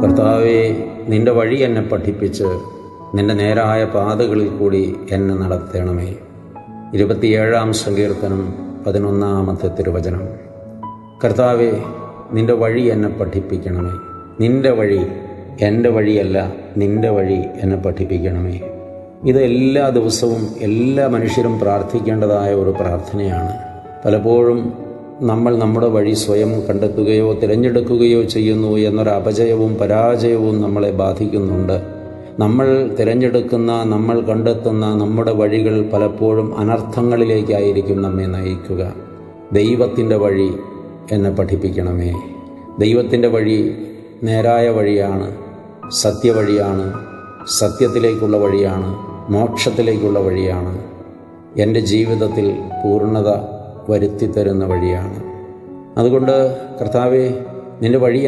കർത്താവേ, നിൻ്റെ വഴി എന്നെ പഠിപ്പിച്ച് നിൻ്റെ നേരായ പാതകളിൽ കൂടി എന്നെ നടത്തണമേ. 27-ാം സങ്കീർത്തനം 11-ാമത്തെ തിരുവചനം. കർത്താവേ, നിൻ്റെ വഴി എന്നെ പഠിപ്പിക്കണമേ. നിൻ്റെ വഴി, എൻ്റെ വഴിയല്ല, നിൻ്റെ വഴി എന്നെ പഠിപ്പിക്കണമേ. ഇത് എല്ലാ ദിവസവും എല്ലാ മനുഷ്യരും പ്രാർത്ഥിക്കേണ്ടതായ ഒരു പ്രാർത്ഥനയാണ്. പലപ്പോഴും നമ്മൾ നമ്മുടെ വഴി സ്വയം കണ്ടെത്തുകയോ തിരഞ്ഞെടുക്കുകയോ ചെയ്യുന്നു എന്നൊരു അപജയവും പരാജയവും നമ്മളെ ബാധിക്കുന്നുണ്ട്. നമ്മൾ തിരഞ്ഞെടുക്കുന്ന, നമ്മൾ കണ്ടെത്തുന്ന നമ്മുടെ വഴികൾ പലപ്പോഴും അനർത്ഥങ്ങളിലേക്കായിരിക്കും നമ്മെ നയിക്കുക. ദൈവത്തിൻ്റെ വഴി എന്നെ പഠിപ്പിക്കണമേ. ദൈവത്തിൻ്റെ വഴി നേരായ വഴിയാണ്, സത്യവഴിയാണ്, സത്യത്തിലേക്കുള്ള വഴിയാണ്, മോക്ഷത്തിലേക്കുള്ള വഴിയാണ്, എൻ്റെ ജീവിതത്തിൽ പൂർണ്ണത വരുത്തിത്തരുന്ന വഴിയാണ്. അതുകൊണ്ട് കർത്താവേ, നിൻ്റെ വഴി